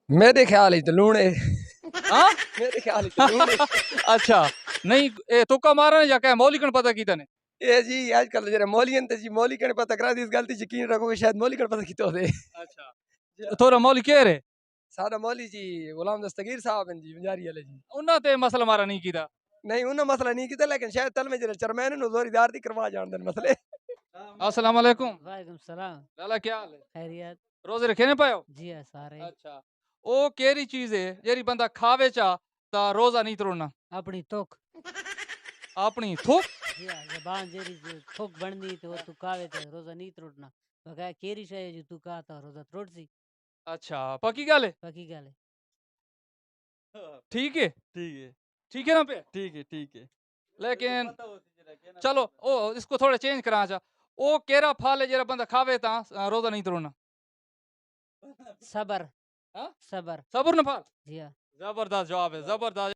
मेरे ख्याल तो लून है। हाँ मेरे ख्याल तो लून है। अच्छा नहीं ए तुक्का मारा ने या क्या मौली कन पता की तने ये जी आजकल जरा मौलियन ते जी मौली कने पता करा दी इस गल ती यकीन रखो कि शायद मौली कने पता की तो दे। अच्छा थोड़ा मौली कह रहे सादा मौली जी गुलाम दस्तगीर साहब हैं जी बंजारी वाले जी। उन्ना ते मसला मारा नहीं कीता नहीं उन्हें मसला नहीं किया लेकिन शायद तल में जरा चरमैन नु जोरीदार दी करवा जान देन मसले। अस्सलाम वालेकुम वालेकुम सलाम। लाला क्या हाल है खैरियत। रोजे रखे ने पायो जी है सारे। अच्छा ओ केरी चीज है जेरी बंदा खावे चा ता रोजा नहीं तोड़ना अपनी तुक। अपनी थूक जी है जबान जेरी जो थुक बननी तो वो तू कावे तो रोजा नहीं त्रुटना। बकाया केरी शय जो तू कहा था रोजा त्रुट सी। अच्छा पक्की गल है पक्की गल है। ठीक है ठीक है ठीक है ना पे ठीक है ठीक है लेकिन चलो ओ इसको थोड़ा चेंज करा चा ओ केरा फल है जेरा बंदा खावे ता रोजा नहीं तोड़ना सबर। हाँ? सबर। सब्र न फल जी हाँ। जबरदस्त जवाब है जबरदस्त